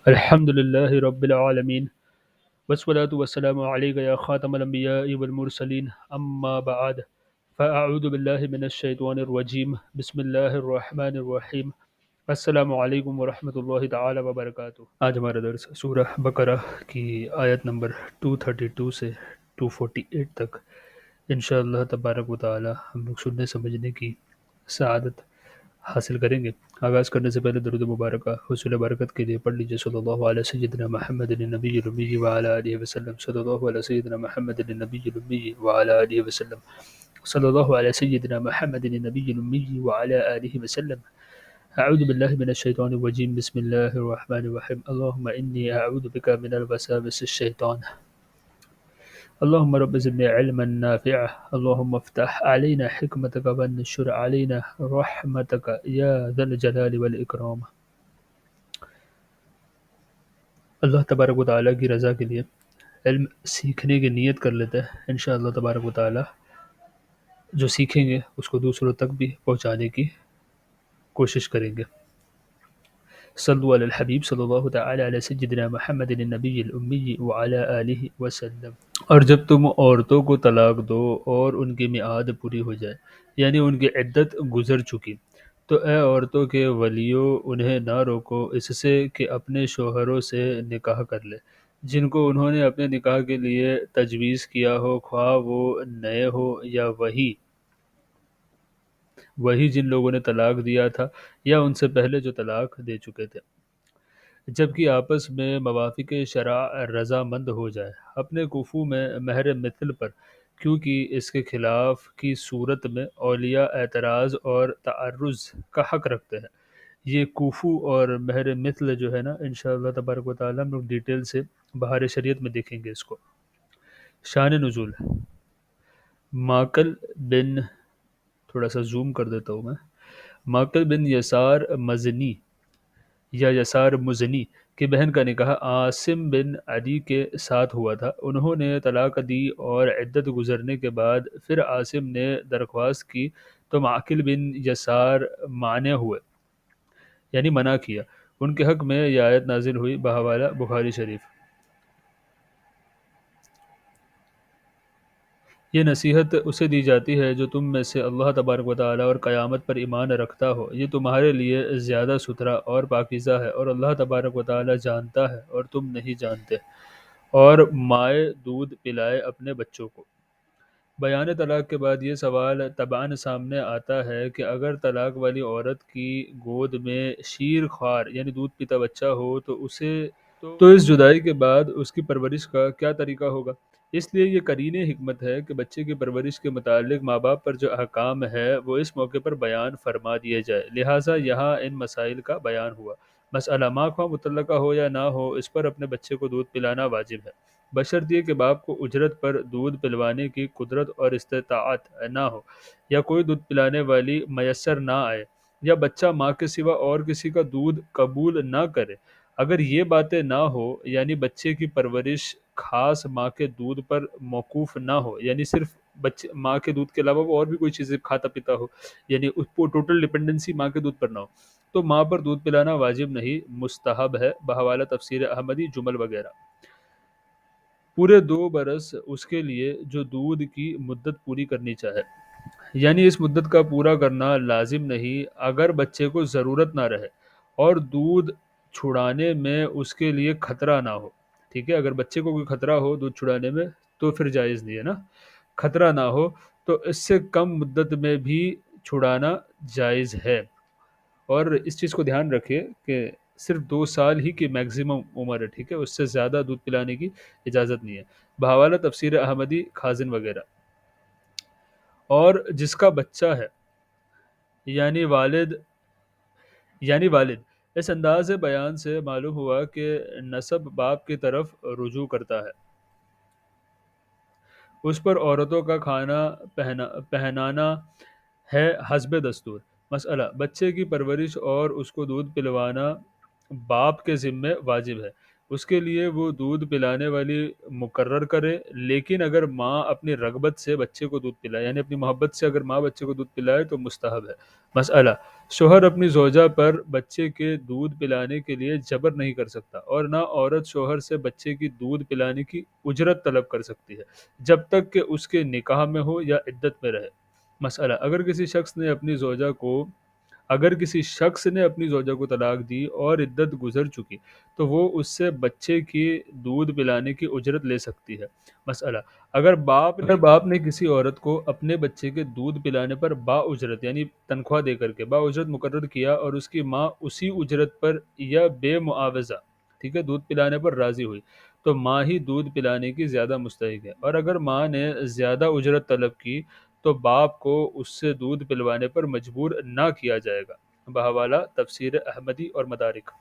الحمد لله رب العالمين والصلاة والسلام عليك يا خاتم الأنبياء والمرسلين أما بعد فأعوذ بالله من الشيطان الرجيم بسم الله الرحمن الرحيم السلام علیکم ورحمۃ اللہ تعالی وبرکاتہ۔ آج ہمارا درس سورہ بقرہ کی آیت نمبر 232 سے 248 تک انشاءاللہ تبارک و تعالی ہم لوگ سننے سمجھنے کی سعادت حاصل کریں گے۔ آغاز کرنے سے پہلے درود مبارکہ حصول برکت کے لیے پڑھ لیجیے صلی اللہ علیہ سیدنا محمد النبی الامی وعلی آلہ وسلم، صلی اللہ علیہ سیدنا محمد النبی الامی وعلی آلہ وسلم، صلی اللہ علیہ سیدنا محمد النبی الامی وعلی آلہ وسلم۔ اعوذ باللہ من الشیطان الرجیم بسم اللہ الرحمن الرحیم اللہم انی اعوذ بک من الوساوس الشیطان اللهم رب زدنا علما نافعا اللهم افتح علينا حكمتك وانشر علينا رحمتك يا ذا الجلال والإكرام۔ اللہ تبارک و تعالیٰ کی رضا کے لیے علم سیکھنے کی نیت کر لیتے ہیں، انشاءاللہ تبارک و تعالیٰ جو سیکھیں گے اس کو دوسروں تک بھی پہنچانے کی کوشش کریں گے۔ صلو علی الحبیب صلی اللہ تعالی علی سیدنا محمد النبی الامی وعلی آلہ وسلم۔ اور جب تم عورتوں کو طلاق دو اور ان کی میعاد پوری ہو جائے یعنی ان کی عدت گزر چکی تو اے عورتوں کے ولیوں انہیں نہ روکو اس سے کہ اپنے شوہروں سے نکاح کر لے جن کو انہوں نے اپنے نکاح کے لیے تجویز کیا ہو، خواہ وہ نئے ہو یا وہی جن لوگوں نے طلاق دیا تھا یا ان سے پہلے جو طلاق دے چکے تھے، جبکہ آپس میں موافق شرع رضامند ہو جائے اپنے کفو میں مہر مثل پر، کیونکہ اس کے خلاف کی صورت میں اولیاء اعتراض اور تعرض کا حق رکھتے ہیں۔ یہ کوفو اور مہر مثل جو ہے نا انشاءاللہ تبارک و تعالیٰ ہم لوگ ڈیٹیل سے بہار شریعت میں دیکھیں گے اس کو۔ شان نزول ماکل بن، تھوڑا سا زوم کر دیتا ہوں میں، ماکل بن یسار مزنی یا یسار مزنی کی بہن کا نکاح عاصم بن عدی کے ساتھ ہوا تھا۔ انہوں نے طلاق دی اور عدت گزرنے کے بعد پھر عاصم نے درخواست کی تو معقل بن یسار مانع ہوئے یعنی منع کیا۔ ان کے حق میں یہ آیت نازل ہوئی بحوالہ بخاری شریف۔ یہ نصیحت اسے دی جاتی ہے جو تم میں سے اللہ تبارک و تعالیٰ اور قیامت پر ایمان رکھتا ہو، یہ تمہارے لیے زیادہ ستھرا اور پاکیزہ ہے اور اللہ تبارک و تعالیٰ جانتا ہے اور تم نہیں جانتے۔ اور مائے دودھ پلائے اپنے بچوں کو۔ بیان طلاق کے بعد یہ سوال طبعاً سامنے آتا ہے کہ اگر طلاق والی عورت کی گود میں شیر خوار یعنی دودھ پیتا بچہ ہو تو اس جدائی کے بعد اس کی پرورش کا کیا طریقہ ہوگا؟ اس لیے یہ قرین حکمت ہے کہ بچے کی پرورش کے متعلق ماں باپ پر جو احکام ہے وہ اس موقع پر بیان فرما دیے جائے، لہٰذا یہاں ان مسائل کا بیان ہوا۔ مسئلہ ماں خواہ مطلقہ ہو یا نہ ہو اس پر اپنے بچے کو دودھ پلانا واجب ہے، بشرطیہ کہ باپ کو اجرت پر دودھ پلوانے کی قدرت اور استطاعت نہ ہو، یا کوئی دودھ پلانے والی میسر نہ آئے، یا بچہ ماں کے سوا اور کسی کا دودھ قبول نہ کرے۔ اگر یہ باتیں نہ ہو یعنی بچے کی پرورش خاص ماں کے دودھ پر موقوف نہ ہو، یعنی صرف بچے ماں کے دودھ کے علاوہ وہ اور بھی کوئی چیزیں کھاتا پیتا ہو، یعنی اس کو ٹوٹل ڈپینڈنسی ماں کے دودھ پر نہ ہو، تو ماں پر دودھ پلانا واجب نہیں، مستحب ہے، بحوالہ تفسیر احمدی جمل وغیرہ۔ پورے 2 برس اس کے لیے جو دودھ کی مدت پوری کرنی چاہے، یعنی اس مدت کا پورا کرنا لازم نہیں اگر بچے کو ضرورت نہ رہے اور دودھ چھڑانے میں اس کے لیے خطرہ نہ ہو۔ ٹھیک ہے، اگر بچے کو کوئی خطرہ ہو دودھ چھڑانے میں تو پھر جائز نہیں ہے نا، خطرہ نہ ہو تو اس سے کم مدت میں بھی چھڑانا جائز ہے۔ اور اس چیز کو دھیان رکھیے کہ صرف 2 سال ہی کی میگزیمم عمر ہے، ٹھیک ہے، اس سے زیادہ دودھ پلانے کی اجازت نہیں ہے، بحوالہ تفسیر احمدی خازن وغیرہ۔ اور جس کا بچہ ہے یعنی والد اس انداز بیان سے معلوم ہوا کہ نسب باپ کی طرف رجوع کرتا ہے، اس پر عورتوں کا کھانا پہنانا ہے حسب دستور۔ مسئلہ بچے کی پرورش اور اس کو دودھ پلوانا باپ کے ذمے واجب ہے، اس کے لیے وہ دودھ پلانے والی مقرر کرے، لیکن اگر ماں اپنی رغبت سے بچے کو دودھ پلائے، یعنی اپنی محبت سے اگر ماں بچے کو دودھ پلائے تو مستحب ہے۔ مسئلہ: شوہر اپنی زوجہ پر بچے کے دودھ پلانے کے لیے جبر نہیں کر سکتا، اور نہ عورت شوہر سے بچے کی دودھ پلانے کی اجرت طلب کر سکتی ہے جب تک کہ اس کے نکاح میں ہو یا عدت میں رہے۔ مسئلہ: اگر کسی شخص نے اپنی زوجہ کو طلاق دی اور عدت گزر چکی تو وہ اس سے بچے کی دودھ پلانے کی اجرت لے سکتی ہے۔ مسئلہ: اگر باپ نے کسی عورت کو اپنے بچے کے دودھ پلانے پر با اجرت یعنی تنخواہ دے کر کے با اجرت مقرر کیا اور اس کی ماں اسی اجرت پر یا بے معاوضہ، ٹھیک ہے، دودھ پلانے پر راضی ہوئی تو ماں ہی دودھ پلانے کی زیادہ مستحق ہے، اور اگر ماں نے زیادہ اجرت طلب کی تو باپ کو اس سے دودھ پلوانے پر مجبور نہ کیا جائے گا۔ بحوالہ تفسیر احمدی اور مدارک۔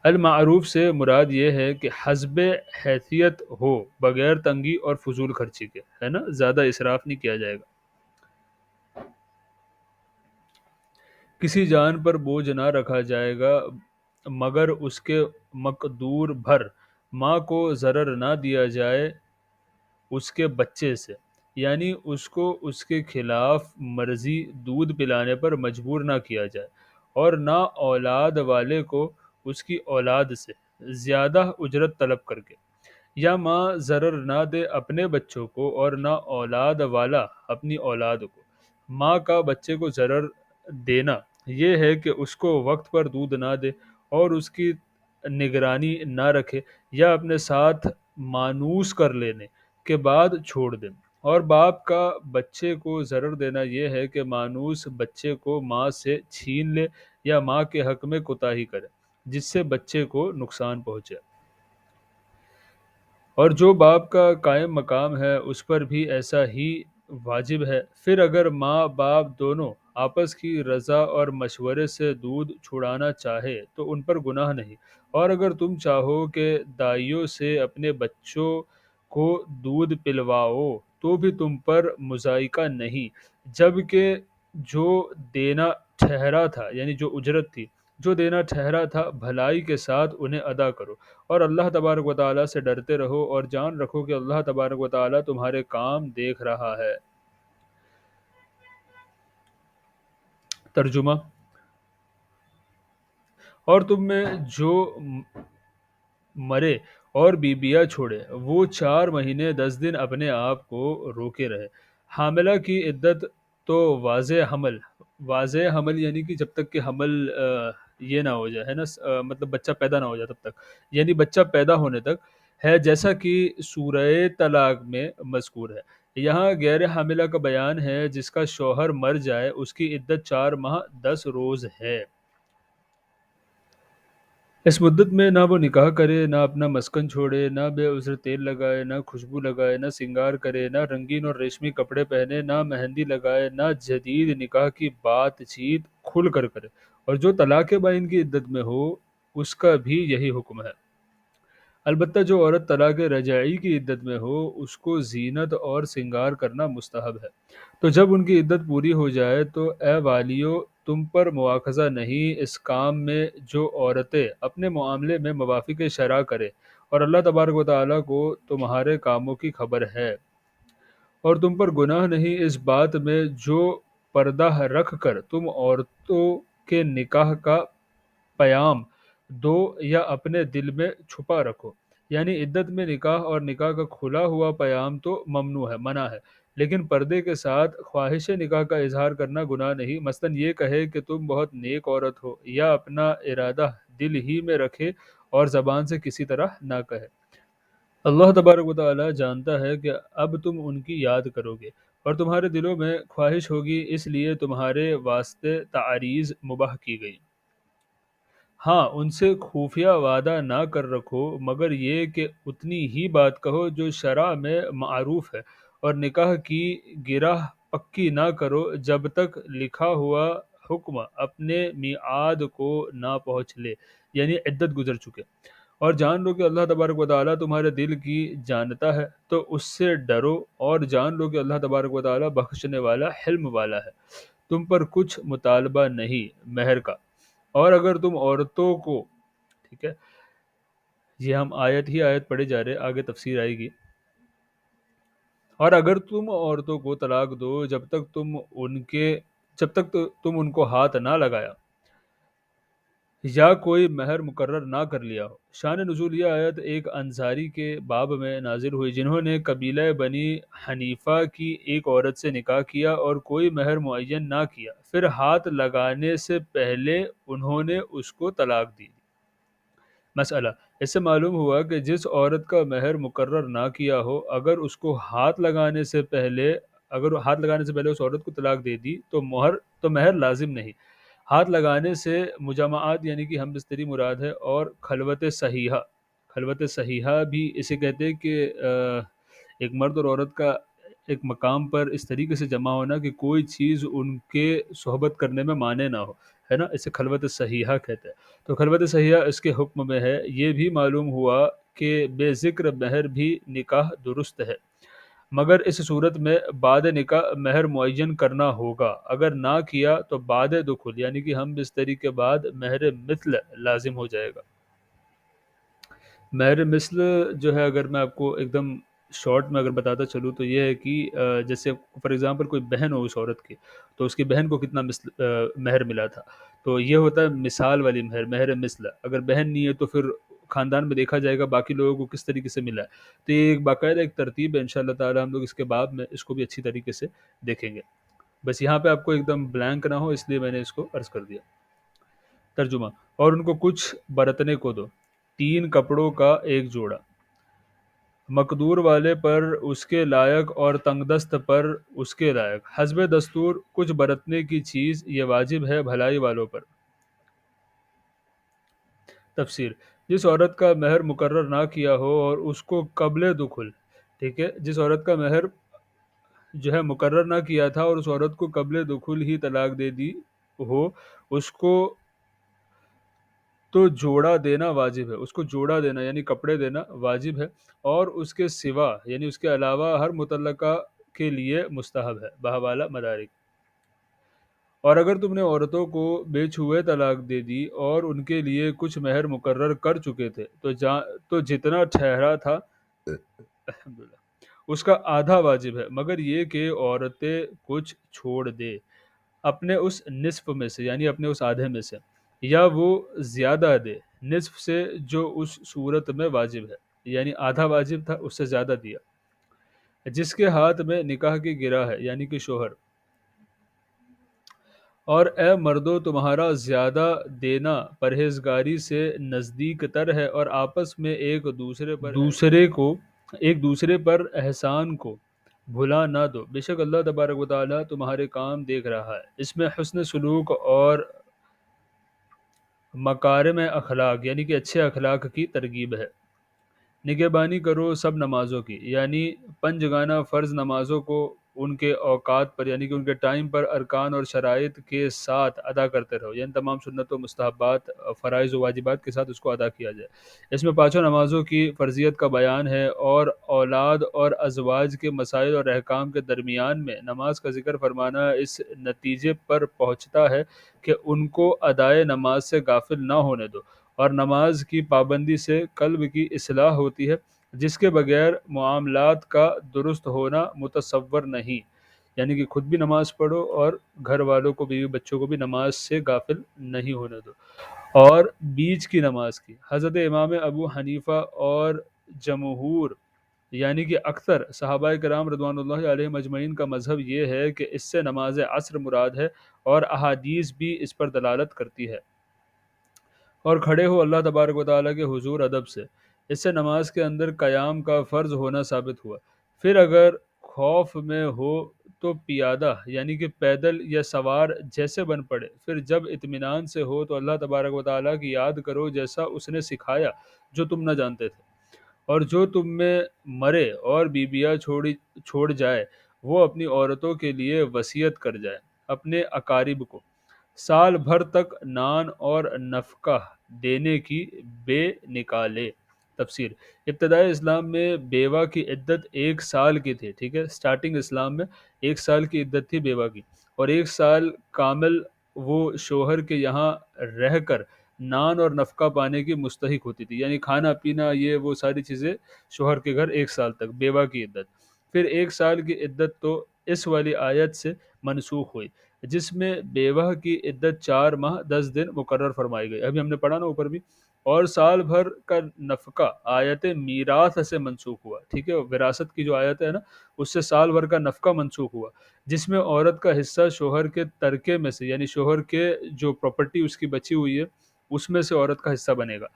المعروف سے مراد یہ ہے کہ حسب حیثیت ہو، بغیر تنگی اور فضول خرچی کے، ہے نا، زیادہ اسراف نہیں کیا جائے گا۔ کسی جان پر بوجھ نہ رکھا جائے گا مگر اس کے مقدور بھر، ماں کو ضرر نہ دیا جائے اس کے بچے سے، یعنی اس کو اس کے خلاف مرضی دودھ پلانے پر مجبور نہ کیا جائے، اور نہ اولاد والے کو اس کی اولاد سے زیادہ اجرت طلب کر کے، یا ماں ضرر نہ دے اپنے بچوں کو اور نہ اولاد والا اپنی اولاد کو۔ ماں کا بچے کو ضرر دینا یہ ہے کہ اس کو وقت پر دودھ نہ دے اور اس کی نگرانی نہ رکھے، یا اپنے ساتھ مانوس کر لینے کے بعد چھوڑ دے۔ اور باپ کا بچے کو ضرر دینا یہ ہے کہ مانوس بچے کو ماں سے چھین لے یا ماں کے حق میں کوتاہی کرے جس سے بچے کو نقصان پہنچے۔ اور جو باپ کا قائم مقام ہے اس پر بھی ایسا ہی واجب ہے۔ پھر اگر ماں باپ دونوں آپس کی رضا اور مشورے سے دودھ چھڑانا چاہے تو ان پر گناہ نہیں، اور اگر تم چاہو کہ دائیوں سے اپنے بچوں کو دودھ پلواؤ تو بھی تم پر مضائقہ نہیں، جبکہ جو دینا ٹھہرا تھا، یعنی جو اجرت تھی جو دینا ٹھہرا تھا، بھلائی کے ساتھ انہیں ادا کرو، اور اللہ تبارک و تعالیٰ سے ڈرتے رہو، اور جان رکھو کہ اللہ تبارک و تعالیٰ تمہارے کام دیکھ رہا ہے۔ ترجمہ: اور تم میں جو مرے اور بیویاں چھوڑے وہ 4 مہینے 10 دن اپنے آپ کو روکے رہے۔ حاملہ کی عدت تو واضح حمل یعنی کہ جب تک کہ حمل یہ نہ ہو جائے، ہے نا، مطلب بچہ پیدا نہ ہو جائے تب تک، یعنی بچہ پیدا ہونے تک ہے، جیسا کہ سورہ طلاق میں مذکور ہے۔ یہاں غیر حاملہ کا بیان ہے جس کا شوہر مر جائے، اس کی عدت 4 ماہ 10 روز ہے۔ اس مدت میں نہ وہ نکاح کرے، نہ اپنا مسکن چھوڑے، نہ بے عذر تیل لگائے، نہ خوشبو لگائے، نہ سنگار کرے، نہ رنگین اور ریشمی کپڑے پہنے، نہ مہندی لگائے، نہ جدید نکاح کی بات چیت کھل کر کرے، اور جو طلاق بائن کی عدت میں ہو اس کا بھی یہی حکم ہے۔ البتہ جو عورت طلاق رجعی کی عدت میں ہو اس کو زینت اور سنگار کرنا مستحب ہے۔ تو جب ان کی عدت پوری ہو جائے تو اے والیو، تم پر مواخذہ نہیں اس کام میں جو عورتیں اپنے معاملے میں موافق شرع کرے، اور اللہ تبارک و تعالیٰ کو تمہارے کاموں کی خبر ہے۔ اور تم پر گناہ نہیں اس بات میں جو پردہ رکھ کر تم عورتوں کے نکاح کا پیام دو یا اپنے دل میں چھپا رکھو، یعنی عدت میں نکاح اور نکاح کا کھلا ہوا پیام تو ممنوع ہے، منع ہے، لیکن پردے کے ساتھ خواہش نکاح کا اظہار کرنا گناہ نہیں، مثلاً یہ کہے کہ تم بہت نیک عورت ہو، یا اپنا ارادہ دل ہی میں رکھے اور زبان سے کسی طرح نہ کہے۔ اللہ تبارک و تعالی جانتا ہے کہ اب تم ان کی یاد کرو گے اور تمہارے دلوں میں خواہش ہوگی، اس لیے تمہارے واسطے تعریض مباح کی گئی۔ ہاں، ان سے خفیہ وعدہ نہ کر رکھو مگر یہ کہ اتنی ہی بات کہو جو شرع میں معروف ہے، اور نکاح کی گرہ پکی نہ کرو جب تک لکھا ہوا حکم اپنے میعاد کو نہ پہنچ لے، یعنی عدت گزر چکے۔ اور جان لو کہ اللہ تبارک و تعالیٰ تمہارے دل کی جانتا ہے، تو اس سے ڈرو، اور جان لو کہ اللہ تبارک و تعالیٰ بخشنے والا حلم والا ہے۔ تم پر کچھ مطالبہ نہیں مہر کا، اور اگر تم عورتوں کو، ٹھیک ہے، یہ ہم آیت ہی آیت پڑھے جا رہے، آگے تفسیر آئے گی۔ اور اگر تم عورتوں کو طلاق دو جب تک تم ان کو ہاتھ نہ لگایا یا کوئی مہر مقرر نہ کر لیا ہو۔ شان نزول یہ آیت ایک انصاری کے باب میں نازل ہوئی جنہوں نے قبیلہ بنی حنیفہ کی ایک عورت سے نکاح کیا اور کوئی مہر معین نہ کیا، پھر ہاتھ لگانے سے پہلے انہوں نے اس کو طلاق دی۔ مسئلہ، اس سے معلوم ہوا کہ جس عورت کا مہر مقرر نہ کیا ہو، اگر ہاتھ لگانے سے پہلے اس عورت کو طلاق دے دی تو مہر لازم نہیں۔ ہاتھ لگانے سے مجامعات یعنی کہ ہم بستری مراد ہے، اور خلوت صحیحہ بھی اسے کہتے ہیں کہ ایک مرد اور عورت کا ایک مقام پر اس طریقے سے جمع ہونا کہ کوئی چیز ان کے صحبت کرنے میں مانے نہ ہو، ہے نا، اسے خلوت صحیحہ کہتے ہیں۔ تو خلوت صحیحہ اس کے حکم میں ہے۔ یہ بھی معلوم ہوا کہ بے ذکر مہر بھی نکاح درست ہے، مگر اس صورت میں بعد نکاح مہر معین کرنا ہوگا، اگر نہ کیا تو بعد دخول یعنی کہ ہم بستری کے بعد مہر مثل لازم ہو جائے گا۔ مہر مثل جو ہے، اگر میں آپ کو ایک دم شارٹ میں اگر بتاتا چلوں تو یہ ہے کہ جیسے فار ایگزامپل کوئی بہن ہو اس عورت کی، تو اس کی بہن کو کتنا مہر ملا تھا، تو یہ ہوتا ہے مثال والی مہر مثل۔ اگر بہن نہیں ہے تو پھر خاندان میں دیکھا جائے گا باقی لوگوں کو کس طریقے سے ملا ہے، تو یہ ایک باقاعدہ ایک ترتیب ہے، انشاءاللہ تعالی ہم لوگ اس کے بعد میں اس کو بھی اچھی طریقے سے دیکھیں گے۔ بس یہاں پہ آپ کو ایک دم بلینک نہ ہو اس لیے میں نے اس کو عرض کر دیا۔ ترجمہ، اور ان کو کچھ برتنے کو دو، 3 کپڑوں کا ایک جوڑا، مقدور والے پر اس کے لائق اور تنگ دست پر اس کے لائق، حسب دستور کچھ برتنے کی چیز، یہ واجب ہے بھلائی والوں پر۔ تفسیر، جس عورت کا مہر مقرر نہ کیا ہو اور اس کو قبل دخل، ٹھیک ہے، جس عورت کا مہر جو ہے مقرر نہ کیا تھا اور اس عورت کو قبل دخول ہی طلاق دے دی ہو، اس کو تو جوڑا دینا واجب ہے، اس کو جوڑا دینا یعنی کپڑے دینا واجب ہے، اور اس کے سوا یعنی اس کے علاوہ ہر متعلقہ کے لیے مستحب ہے، بحوالہ مدارک۔ اور اگر تم نے عورتوں کو بے چھوئے طلاق دے دی اور ان کے لیے کچھ مہر مقرر کر چکے تھے تو جتنا ٹھہرا تھا الحمدللہ اس کا آدھا واجب ہے، مگر یہ کہ عورتیں کچھ چھوڑ دے اپنے اس نصف میں سے یعنی اپنے اس آدھے میں سے، یا وہ زیادہ دے نصف سے جو اس صورت میں واجب ہے، یعنی آدھا واجب تھا اس سے زیادہ دیا، جس کے ہاتھ میں نکاح کی گرہ ہے یعنی کہ شوہر۔ اور اے مردو، تمہارا زیادہ دینا پرہیزگاری سے نزدیک تر ہے، اور آپس میں ایک دوسرے پر احسان کو بھلا نہ دو، بے شک اللہ تبارک و تعالیٰ تمہارے کام دیکھ رہا ہے۔ اس میں حسن سلوک اور مکارم اخلاق یعنی کہ اچھے اخلاق کی ترغیب ہے۔ نگہبانی کرو سب نمازوں کی، یعنی پنجگانہ فرض نمازوں کو ان کے اوقات پر یعنی کہ ان کے ٹائم پر ارکان اور شرائط کے ساتھ ادا کرتے رہو، یعنی تمام سنت و مستحبات فرائض و واجبات کے ساتھ اس کو ادا کیا جائے۔ اس میں 5 نمازوں کی فرضیت کا بیان ہے، اور اولاد اور ازواج کے مسائل اور احکام کے درمیان میں نماز کا ذکر فرمانا اس نتیجے پر پہنچتا ہے کہ ان کو ادائے نماز سے غافل نہ ہونے دو، اور نماز کی پابندی سے قلب کی اصلاح ہوتی ہے، جس کے بغیر معاملات کا درست ہونا متصور نہیں، یعنی کہ خود بھی نماز پڑھو اور گھر والوں کو بیوی بچوں کو بھی نماز سے غافل نہیں ہونے دو۔ اور بیچ کی نماز کی، حضرت امام ابو حنیفہ اور جمہور یعنی کہ اکثر صحابہ کرام رضوان اللہ علیہم اجمعین کا مذہب یہ ہے کہ اس سے نماز عصر مراد ہے، اور احادیث بھی اس پر دلالت کرتی ہے۔ اور کھڑے ہو اللہ تبارک و تعالیٰ کے حضور ادب سے، اس سے نماز کے اندر قیام کا فرض ہونا ثابت ہوا۔ پھر اگر خوف میں ہو تو پیادہ یعنی کہ پیدل یا سوار جیسے بن پڑے، پھر جب اطمینان سے ہو تو اللہ تبارک و تعالیٰ کی یاد کرو جیسا اس نے سکھایا جو تم نہ جانتے تھے، اور جو تم میں مرے اور بیویاں چھوڑ جائے وہ اپنی عورتوں کے لیے وصیت کر جائے اپنے اقارب کو، سال بھر تک نان اور نفقہ دینے کی بے نکالے۔ تفسیر، ابتدائی اسلام میں بیوہ کی عدت 1 سال کی تھی، ٹھیک ہے، سٹارٹنگ اسلام میں 1 سال کی عدت تھی بیوہ کی، اور 1 سال کامل وہ شوہر کے یہاں رہ کر نان اور نفقہ پانے کی مستحق ہوتی تھی، یعنی کھانا پینا یہ وہ ساری چیزیں شوہر کے گھر 1 سال تک، بیوہ کی عدت پھر 1 سال کی عدت تو اس والی آیت سے منسوخ ہوئی، جس میں بیوہ کی عدت 4 ماہ 10 دن مقرر فرمائی گئی، ابھی ہم نے پڑھا نا اوپر بھی، اور سال بھر کا نفقہ آیت میراث سے منسوخ ہوا، ٹھیک ہے، وراثت کی جو آیت ہے نا اس سے سال بھر کا نفقہ منسوخ ہوا، جس میں عورت کا حصہ شوہر کے ترکے میں سے، یعنی شوہر کے جو پراپرٹی اس کی بچی ہوئی ہے اس میں سے عورت کا حصہ بنے گا،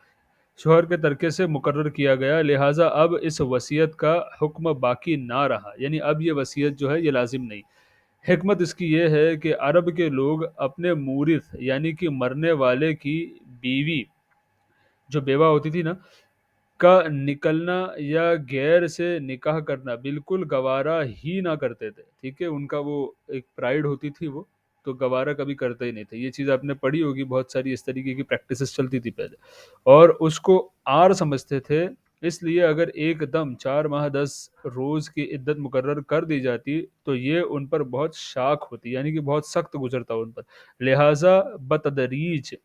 شوہر کے ترکے سے مقرر کیا گیا، لہٰذا اب اس وصیت کا حکم باقی نہ رہا، یعنی اب یہ وصیت جو ہے یہ لازم نہیں۔ حکمت اس کی یہ ہے کہ عرب کے لوگ اپنے مورث یعنی کہ مرنے والے کی بیوی جو بیوہ ہوتی تھی نا کا نکلنا یا غیر سے نکاح کرنا بالکل گوارا ہی نہ کرتے تھے، ٹھیک ہے، ان کا وہ ایک پرائیڈ ہوتی تھی، وہ تو گوارا کبھی کرتے ہی نہیں تھے، یہ چیز آپ نے پڑھی ہوگی، بہت ساری اس طریقے کی پریکٹسز چلتی تھی پہلے، اور اس کو عار سمجھتے تھے، اس لیے اگر ایک دم 4 ماہ 10 روز کی عدت مقرر کر دی جاتی تو یہ ان پر بہت شاق ہوتی، یعنی کہ بہت سخت گزرتا ان پر، لہٰذا بتدریج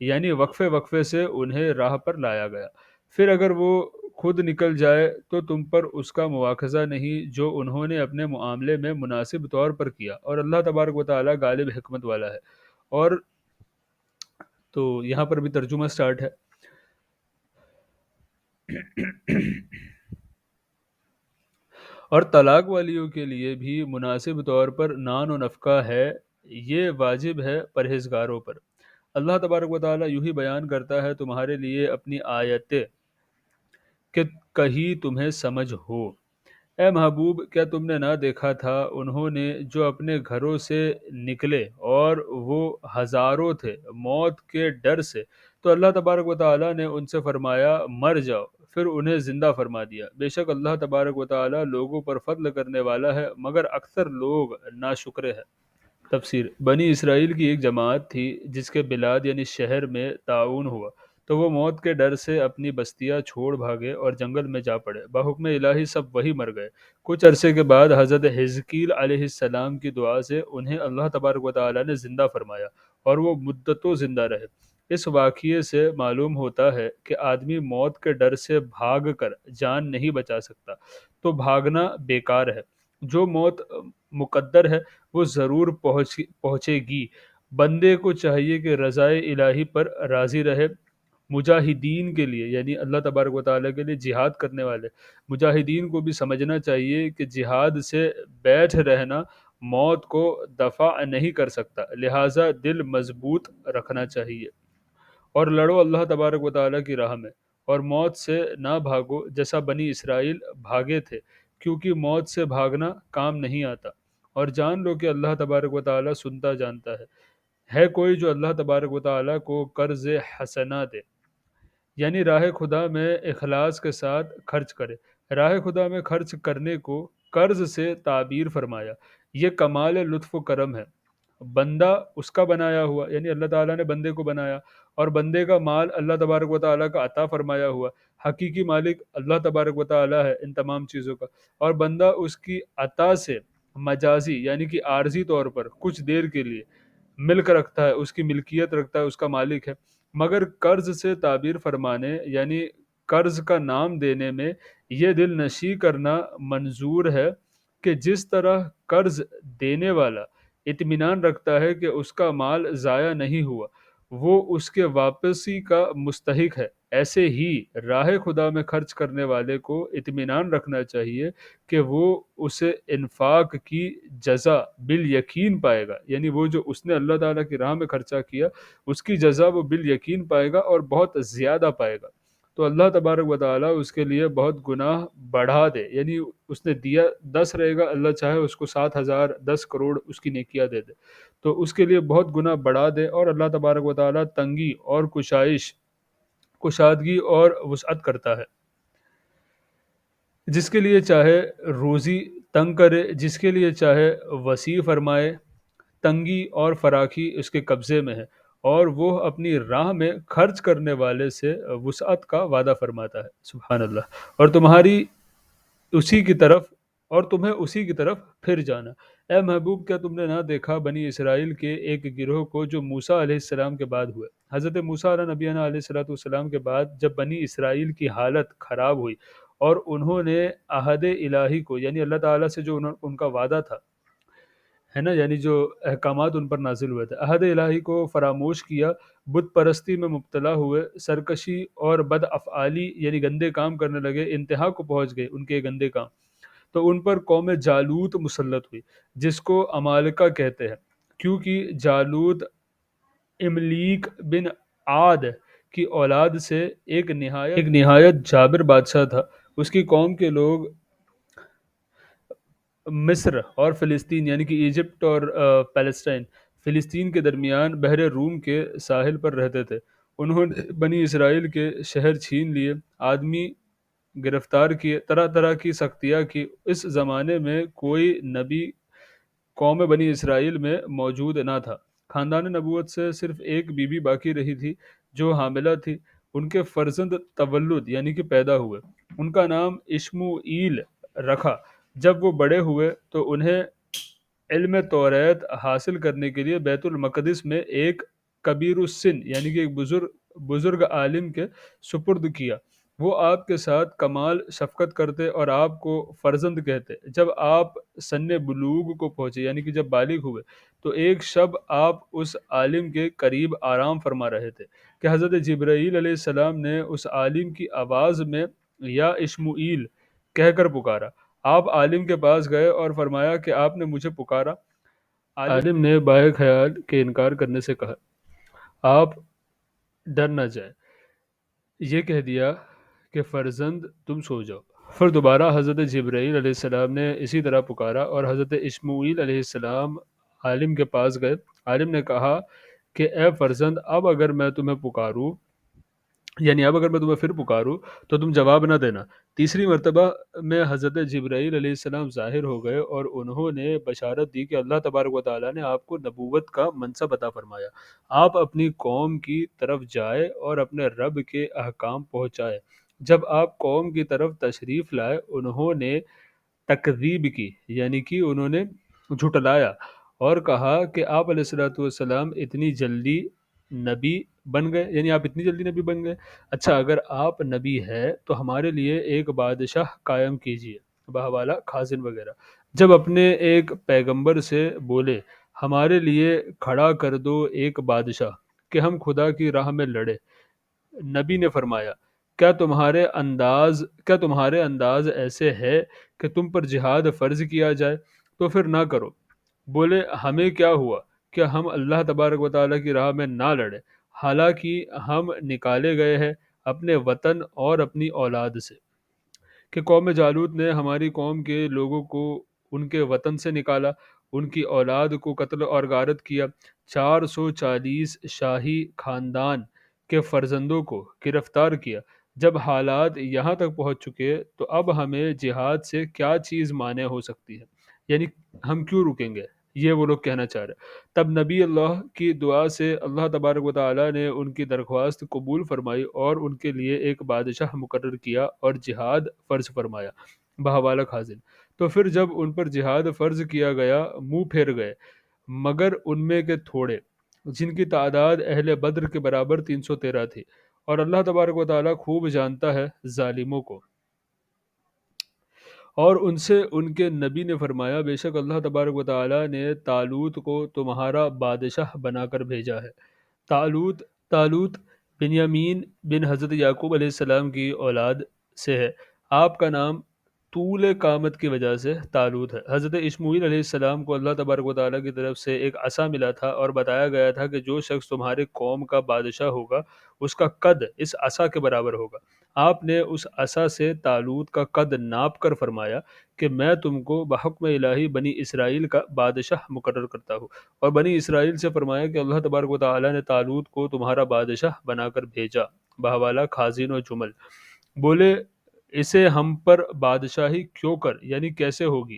یعنی وقفے وقفے سے انہیں راہ پر لایا گیا، پھر اگر وہ خود نکل جائے تو تم پر اس کا مواخذہ نہیں جو انہوں نے اپنے معاملے میں مناسب طور پر کیا، اور اللہ تبارک و تعالی غالب حکمت والا ہے۔ اور تو یہاں پر بھی ترجمہ سٹارٹ ہے۔ اور طلاق والیوں کے لیے بھی مناسب طور پر نان و نفقہ ہے، یہ واجب ہے پرہیزگاروں پر۔ اللہ تبارک و تعالی یوں ہی بیان کرتا ہے تمہارے لیے اپنی آیتیں کہ کہیں تمہیں سمجھ ہو۔ اے محبوب، کیا تم نے نہ دیکھا تھا انہوں نے جو اپنے گھروں سے نکلے اور وہ ہزاروں تھے موت کے ڈر سے، تو اللہ تبارک و تعالیٰ نے ان سے فرمایا مر جاؤ، پھر انہیں زندہ فرما دیا، بے شک اللہ تبارک و تعالیٰ لوگوں پر فضل کرنے والا ہے مگر اکثر لوگ ناشکرے ہیں۔ تفسیر: بنی اسرائیل کی ایک جماعت تھی جس کے بلاد یعنی شہر میں طاعون ہوا، تو وہ موت کے ڈر سے اپنی بستیاں چھوڑ بھاگے اور جنگل میں جا پڑے، بحکم الہی سب وہی مر گئے۔ کچھ عرصے کے بعد حضرت حزقیل علیہ السلام کی دعا سے انہیں اللہ تبارک و تعالی نے زندہ فرمایا اور وہ مدتوں زندہ رہے۔ اس واقعے سے معلوم ہوتا ہے کہ آدمی موت کے ڈر سے بھاگ کر جان نہیں بچا سکتا تو بھاگنا بیکار ہے، جو موت مقدر ہے وہ ضرور پہنچے گی۔ بندے کو چاہیے کہ رضائے الہی پر راضی رہے۔ مجاہدین کے لیے یعنی اللہ تبارک و تعالیٰ کے لیے جہاد کرنے والے مجاہدین کو بھی سمجھنا چاہیے کہ جہاد سے بیٹھ رہنا موت کو دفع نہیں کر سکتا، لہٰذا دل مضبوط رکھنا چاہیے اور لڑو اللہ تبارک و تعالیٰ کی راہ میں، اور موت سے نہ بھاگو جیسا بنی اسرائیل بھاگے تھے، کیونکہ موت سے بھاگنا کام نہیں آتا، اور جان لو کہ اللہ تبارک و تعالیٰ سنتا جانتا ہے کوئی جو اللہ تبارک و تعالیٰ کو قرض حسنہ دے، یعنی راہ خدا میں اخلاص کے ساتھ خرچ کرے۔ راہ خدا میں خرچ کرنے کو قرض سے تعبیر فرمایا، یہ کمال لطف و کرم ہے، بندہ اس کا بنایا ہوا، یعنی اللہ تعالیٰ نے بندے کو بنایا اور بندے کا مال اللہ تبارک و تعالیٰ کا عطا فرمایا ہوا، حقیقی مالک اللہ تبارک و تعالیٰ ہے ان تمام چیزوں کا، اور بندہ اس کی عطا سے مجازی یعنی کہ عارضی طور پر کچھ دیر کے لیے ملک رکھتا ہے، اس کی ملکیت رکھتا ہے، اس کا مالک ہے، مگر قرض سے تعبیر فرمانے یعنی قرض کا نام دینے میں یہ دل نشی کرنا منظور ہے کہ جس طرح قرض دینے والا اطمینان رکھتا ہے کہ اس کا مال ضائع نہیں ہوا، وہ اس کے واپسی کا مستحق ہے، ایسے ہی راہ خدا میں خرچ کرنے والے کو اطمینان رکھنا چاہیے کہ وہ اسے انفاق کی جزا بالیقین پائے گا، یعنی وہ جو اس نے اللہ تعالیٰ کی راہ میں خرچہ کیا اس کی جزا وہ بالیقین پائے گا اور بہت زیادہ پائے گا، تو اللہ تبارک و تعالیٰ اس کے لیے بہت گناہ بڑھا دے، یعنی اس نے دیا 10 رہے گا، اللہ چاہے اس کو 7,000 10 کروڑ اس کی نیکیاں دے دے، تو اس کے لیے بہت گناہ بڑھا دے، اور اللہ تبارک و تعالیٰ تنگی اور کشادگی اور وسعت کرتا ہے، جس کے لیے چاہے روزی تنگ کرے، جس کے لیے چاہے وسیع فرمائے، تنگی اور فراخی اس کے قبضے میں ہے، اور وہ اپنی راہ میں خرچ کرنے والے سے وسعت کا وعدہ فرماتا ہے۔ سبحان اللہ۔ اور تمہاری اسی کی طرف اور تمہیں اسی کی طرف پھر جانا۔ اے محبوب، کیا تم نے نہ دیکھا بنی اسرائیل کے ایک گروہ کو جو موسیٰ علیہ السلام کے بعد ہوئے؟ حضرت موسیٰ علیہ نبینا علیہ الصلوۃ والسلام کے بعد جب بنی اسرائیل کی حالت خراب ہوئی اور انہوں نے عہد الہی کو، یعنی اللہ تعالیٰ سے جو ان کا وعدہ تھا، ہے نا، یعنی جو احکامات ان پر نازل ہوئے تھے، عہد الہی کو فراموش کیا، بت پرستی میں مبتلا ہوئے، سرکشی اور بد افعالی یعنی گندے کام کرنے لگے، انتہا کو پہنچ گئے ان کے گندے کام، تو ان پر قوم جالوت مسلط ہوئی، جس کو امالکہ کہتے ہیں، کیونکہ جالوت املیک بن عاد کی اولاد سے ایک نہایت جابر بادشاہ تھا۔ اس کی قوم کے لوگ مصر اور فلسطین یعنی کہ ایجپٹ اور پیلسٹائن، فلسطین کے درمیان بحر روم کے ساحل پر رہتے تھے۔ انہوں نے بنی اسرائیل کے شہر چھین لیے، آدمی گرفتار کیے، طرح طرح کی سختیاں کی۔ اس زمانے میں کوئی نبی قوم بنی اسرائیل میں موجود نہ تھا۔ خاندان نبوت سے صرف ایک بی بی باقی رہی تھی جو حاملہ تھی۔ ان کے فرزند تولد یعنی کہ پیدا ہوئے، ان کا نام اشموئیل رکھا۔ جب وہ بڑے ہوئے تو انہیں علم توریت حاصل کرنے کے لیے بیت المقدس میں ایک کبیر السن یعنی کہ ایک بزرگ عالم کے سپرد کیا۔ وہ آپ کے ساتھ کمال شفقت کرتے اور آپ کو فرزند کہتے۔ جب آپ سن بلوغ کو پہنچے یعنی کہ جب بالغ ہوئے تو ایک شب آپ اس عالم کے قریب آرام فرما رہے تھے کہ حضرت جبرائیل علیہ السلام نے اس عالم کی آواز میں یا اشمعیل کہہ کر پکارا۔ آپ عالم کے پاس گئے اور فرمایا کہ آپ نے مجھے پکارا۔ عالم نے بائے خیال کے انکار کرنے سے کہا، آپ ڈر نہ جائیں، یہ کہہ دیا کہ فرزند تم سو جاؤ۔ پھر دوبارہ حضرت جبرائیل علیہ السلام نے اسی طرح پکارا اور حضرت اشمعیل علیہ السلام عالم کے پاس گئے۔ عالم نے کہا کہ اے فرزند، اب اگر میں تمہیں پھر پکاروں تو تم جواب نہ دینا۔ تیسری مرتبہ میں حضرت جبرائیل علیہ السلام ظاہر ہو گئے اور انہوں نے بشارت دی کہ اللہ تبارک و تعالیٰ نے آپ کو نبوت کا منصب عطا فرمایا، آپ اپنی قوم کی طرف جائے اور اپنے رب کے احکام پہنچائے۔ جب آپ قوم کی طرف تشریف لائے انہوں نے تکذیب کی یعنی کہ انہوں نے جھٹلایا اور کہا کہ آپ علیہ الصلوۃ والسلام اتنی جلدی نبی بن گئے، یعنی آپ اتنی جلدی نبی بن گئے، اچھا اگر آپ نبی ہے تو ہمارے لیے ایک بادشاہ قائم کیجئے، بہوالا خازن وغیرہ۔ جب اپنے ایک پیغمبر سے بولے ہمارے لیے کھڑا کر دو ایک بادشاہ کہ ہم خدا کی راہ میں لڑے، نبی نے فرمایا کیا تمہارے انداز ایسے ہے کہ تم پر جہاد فرض کیا جائے؟ تو پھر نہ کرو۔ بولے ہمیں کیا ہوا کہ ہم اللہ تبارک و تعالیٰ کی راہ میں نہ لڑیں، حالانکہ ہم نکالے گئے ہیں اپنے وطن اور اپنی اولاد سے، کہ قوم جالوت نے ہماری قوم کے لوگوں کو ان کے وطن سے نکالا، ان کی اولاد کو قتل اور غارت کیا، 440 شاہی خاندان کے فرزندوں کو گرفتار کیا۔ جب حالات یہاں تک پہنچ چکے تو اب ہمیں جہاد سے کیا چیز مانع ہو سکتی ہے، یعنی ہم کیوں رکیں گے، یہ وہ لوگ کہنا چاہ رہے۔ تب نبی اللہ کی دعا سے اللہ تبارک و تعالیٰ نے ان کی درخواست قبول فرمائی اور ان کے لیے ایک بادشاہ مقرر کیا اور جہاد فرض فرمایا، بہوالا خازن۔ تو پھر جب ان پر جہاد فرض کیا گیا منہ پھیر گئے، مگر ان میں کے تھوڑے جن کی تعداد اہل بدر کے برابر 313 تھی، اور اللہ تبارک و تعالیٰ خوب جانتا ہے ظالموں کو۔ اور ان سے ان کے نبی نے فرمایا بے شک اللہ تبارک و تعالیٰ نے طالوت کو تمہارا بادشاہ بنا کر بھیجا ہے۔ طالوت بنیامین بن حضرت یعقوب علیہ السلام کی اولاد سے ہے، آپ کا نام طول قامت کی وجہ سے طالوت ہے۔ حضرت اشمعیل علیہ السلام کو اللہ تبارک و تعالیٰ کی طرف سے ایک عصا ملا تھا اور بتایا گیا تھا کہ جو شخص تمہارے قوم کا بادشاہ ہوگا اس کا قد اس عصا کے برابر ہوگا۔ آپ نے اس عصا سے طالوت کا قد ناپ کر فرمایا کہ میں تم کو بحکم الہی بنی اسرائیل کا بادشاہ مقرر کرتا ہوں، اور بنی اسرائیل سے فرمایا کہ اللہ تبارک و تعالیٰ نے طالوت کو تمہارا بادشاہ بنا کر بھیجا، بہوالا خازن و جمل۔ بولے اسے ہم پر بادشاہی کیوں کر یعنی کیسے ہوگی؟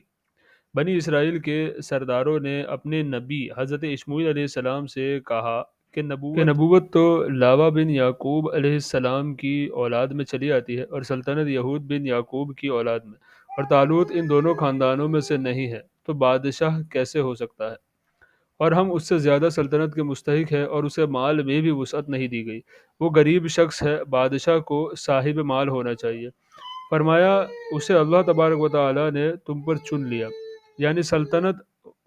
بنی اسرائیل کے سرداروں نے اپنے نبی حضرت اشمعیل علیہ السلام سے کہا کہ نبوت تو لاوا بن یعقوب علیہ السلام کی اولاد میں چلی آتی ہے اور سلطنت یہود بن یعقوب کی اولاد میں۔ اور طالوت ان دونوں خاندانوں میں سے نہیں ہے، تو بادشاہ کیسے ہو سکتا ہے؟ اور ہم اس سے زیادہ سلطنت کے مستحق ہیں، اور اسے مال میں بھی وسعت نہیں دی گئی۔ وہ غریب شخص ہے، بادشاہ کو صاحب مال ہونا چاہیے۔ فرمایا اسے اللہ تبارک و تعالی نے تم پر چن لیا، یعنی سلطنت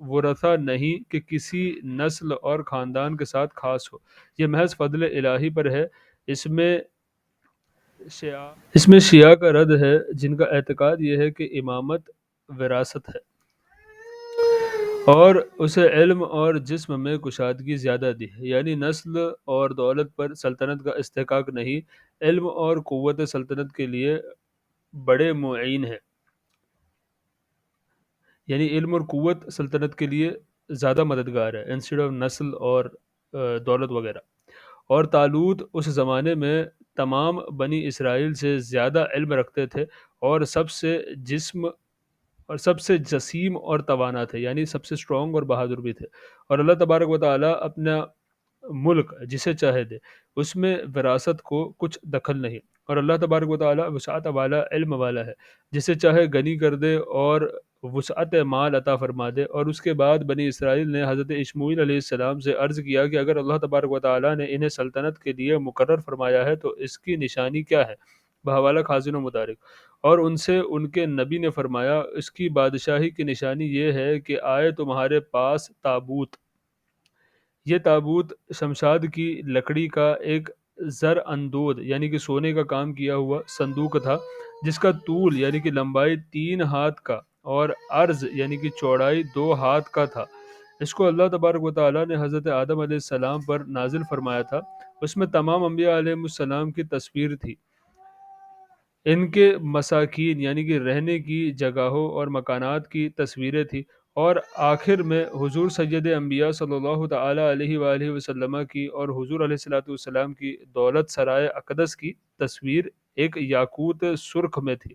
ورثہ نہیں کہ کسی نسل اور خاندان کے ساتھ خاص ہو، یہ محض فضل الہی پر ہے۔ اس میں شیعہ کا رد ہے جن کا اعتقاد یہ ہے کہ امامت وراثت ہے اور اسے علم اور جسم میں کشادگی زیادہ دی ہے، یعنی نسل اور دولت پر سلطنت کا استحقاق نہیں، علم اور قوت سلطنت کے لیے بڑے معین ہیں، یعنی علم اور قوت سلطنت کے لیے زیادہ مددگار ہے انسٹیڈ آف نسل اور دولت وغیرہ۔ اور طالوت اس زمانے میں تمام بنی اسرائیل سے زیادہ علم رکھتے تھے، اور سب سے جسیم اور توانا تھے، یعنی سب سے اسٹرانگ اور بہادر بھی تھے۔ اور اللہ تبارک و تعالی اپنا ملک جسے چاہے دے، اس میں وراثت کو کچھ دخل نہیں، اور اللہ تبارک و تعالی وسعت والا علم والا ہے، جسے چاہے غنی کر دے اور وسعت مال عطا فرما دے۔ اور اس کے بعد بنی اسرائیل نے حضرت اشمعیل علیہ السلام سے عرض کیا کہ اگر اللہ تبارک و تعالی نے انہیں سلطنت کے لیے مقرر فرمایا ہے تو اس کی نشانی کیا ہے؟ بحوالہ خازن و مدارک۔ اور ان سے ان کے نبی نے فرمایا اس کی بادشاہی کی نشانی یہ ہے کہ آئے تمہارے پاس تابوت، یہ تابوت شمشاد کی لکڑی کا ایک زر اندود یعنی کہ سونے کا کام کیا ہوا صندوق تھا، جس کا طول یعنی کہ لمبائی 3 ہاتھ کا اور عرض یعنی کہ چوڑائی 2 ہاتھ کا تھا۔ اس کو اللہ تبارک و تعالی نے حضرت آدم علیہ السلام پر نازل فرمایا تھا۔ اس میں تمام انبیاء علیہ السلام کی تصویر تھی، ان کے مساکین یعنی کہ رہنے کی جگہوں اور مکانات کی تصویریں تھیں، اور آخر میں حضور سید انبیاء صلی اللہ تعالی علیہ وآلہ وسلم کی اور حضور علیہ الصلوۃ والسلام کی دولت سرائے اقدس کی تصویر ایک یاقوت سرخ میں تھی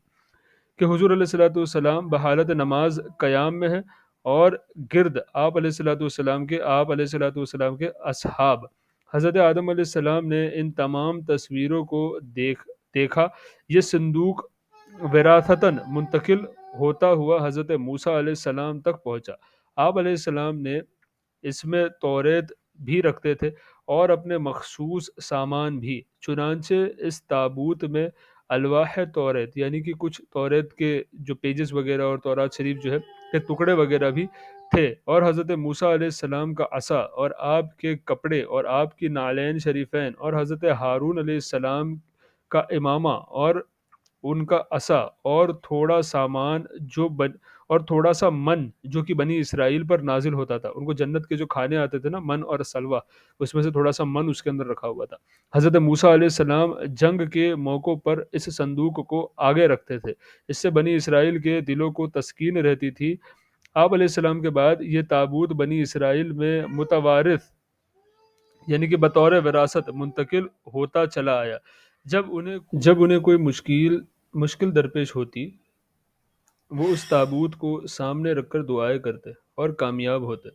کہ حضور علیہ الصلوۃ والسلام بحالت نماز قیام میں ہے، اور گرد آپ علیہ الصلوۃ والسلام کے اصحاب۔ حضرت آدم علیہ السلام نے ان تمام تصویروں کو دیکھا۔ یہ صندوق وراثتاً منتقل ہوتا ہوا حضرت موسیٰ علیہ السلام تک پہنچا۔ آپ علیہ السلام نے اس میں توریت بھی رکھتے تھے اور اپنے مخصوص سامان بھی، چنانچہ اس تابوت میں الواح توریت یعنی کہ کچھ توریت کے جو پیجز وغیرہ اور تورات شریف جو ہے کے ٹکڑے وغیرہ بھی تھے، اور حضرت موسیٰ علیہ السلام کا عصا اور آپ کے کپڑے اور آپ کی نعلین شریفین اور حضرت ہارون علیہ السلام کا امامہ اور ان کا عصا اور تھوڑا سا من جو کہ بنی اسرائیل پر نازل ہوتا تھا، ان کو جنت کے جو کھانے آتے تھے نا، من اور سلوہ، اس میں سے تھوڑا سا من اس کے اندر رکھا ہوا تھا۔ حضرت موسیٰ علیہ السلام جنگ کے موقعوں پر اس صندوق کو آگے رکھتے تھے، اس سے بنی اسرائیل کے دلوں کو تسکین رہتی تھی۔ آپ علیہ السلام کے بعد یہ تابوت بنی اسرائیل میں متوارث یعنی کہ بطور وراثت منتقل ہوتا چلا آیا۔ جب انہیں کوئی مشکل درپیش ہوتی، وہ اس تابوت کو سامنے رکھ کر دعائیں کرتے اور کامیاب ہوتے،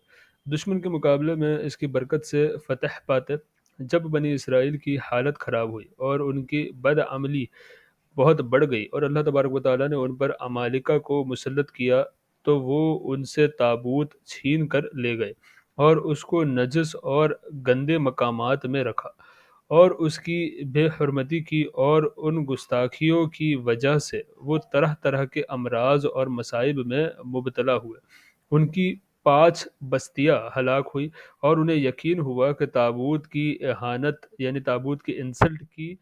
دشمن کے مقابلے میں اس کی برکت سے فتح پاتے۔ جب بنی اسرائیل کی حالت خراب ہوئی اور ان کی بدعملی بہت بڑھ گئی اور اللہ تبارک و تعالیٰ نے ان پر عمالقہ کو مسلط کیا، تو وہ ان سے تابوت چھین کر لے گئے اور اس کو نجس اور گندے مقامات میں رکھا، اور اس کی بے حرمتی کی اور ان گستاخیوں کی وجہ سے وہ طرح طرح کے امراض اور مصائب میں مبتلا ہوئے۔ ان کی 5 بستیاں ہلاک ہوئی، اور انہیں یقین ہوا کہ تابوت کی اہانت یعنی تابوت کی انسلٹ کی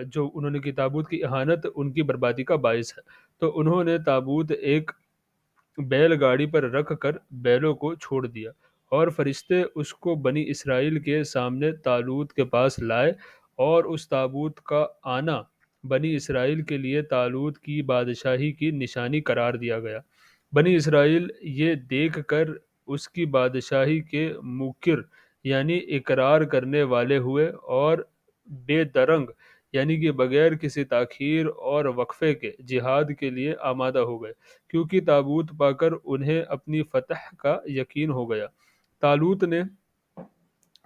جو انہوں نے کی تابوت کی اہانت ان کی بربادی کا باعث ہے، تو انہوں نے تابوت ایک بیل گاڑی پر رکھ کر بیلوں کو چھوڑ دیا، اور فرشتے اس کو بنی اسرائیل کے سامنے طالوت کے پاس لائے، اور اس تابوت کا آنا بنی اسرائیل کے لیے طالوت کی بادشاہی کی نشانی قرار دیا گیا۔ بنی اسرائیل یہ دیکھ کر اس کی بادشاہی کے موقر یعنی اقرار کرنے والے ہوئے، اور بے درنگ یعنی کہ بغیر کسی تاخیر اور وقفے کے جہاد کے لیے آمادہ ہو گئے، کیونکہ تابوت پا کر انہیں اپنی فتح کا یقین ہو گیا۔ طالوت نے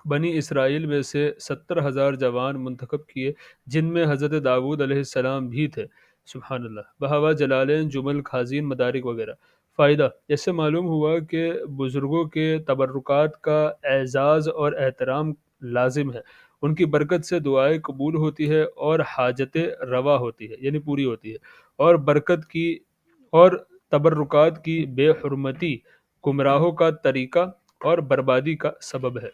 بنی اسرائیل میں سے 70,000 جوان منتخب کیے، جن میں حضرت داؤد علیہ السلام بھی تھے۔ سبحان اللہ، بہوا جلالین، جمل، خازین، مدارک وغیرہ۔ فائدہ: اس سے معلوم ہوا کہ بزرگوں کے تبرکات کا اعزاز اور احترام لازم ہے، ان کی برکت سے دعائیں قبول ہوتی ہے اور حاجتیں روا ہوتی ہے، یعنی پوری ہوتی ہے، اور برکت کی اور تبرکات کی بے حرمتی گمراہوں کا طریقہ اور بربادی کا سبب ہے۔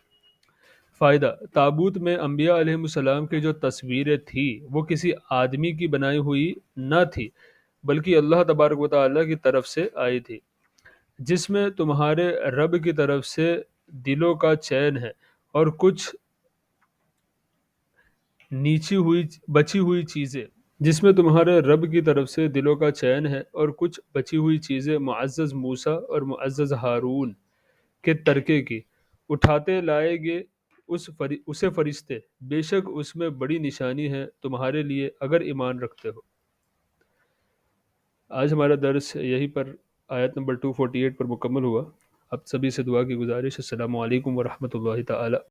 فائدہ: تابوت میں انبیاء علیہ السلام کی جو تصویریں تھی وہ کسی آدمی کی بنائی ہوئی نہ تھی، بلکہ اللہ تبارک و تعالیٰ کی طرف سے آئی تھی، جس میں تمہارے رب کی طرف سے دلوں کا چین ہے اور کچھ نیچی ہوئی بچی ہوئی چیزیں جس میں تمہارے رب کی طرف سے دلوں کا چین ہے اور کچھ بچی ہوئی چیزیں معزز موسیٰ اور معزز ہارون کے ترکے کی اٹھاتے لائے گے اسے فرشتے، بے شک اس میں بڑی نشانی ہے تمہارے لیے اگر ایمان رکھتے ہو۔ آج ہمارا درس یہیں پر آیت نمبر 248 پر مکمل ہوا۔ اب سبھی سے دعا کی گزارش، السلام علیکم ورحمۃ اللہ تعالی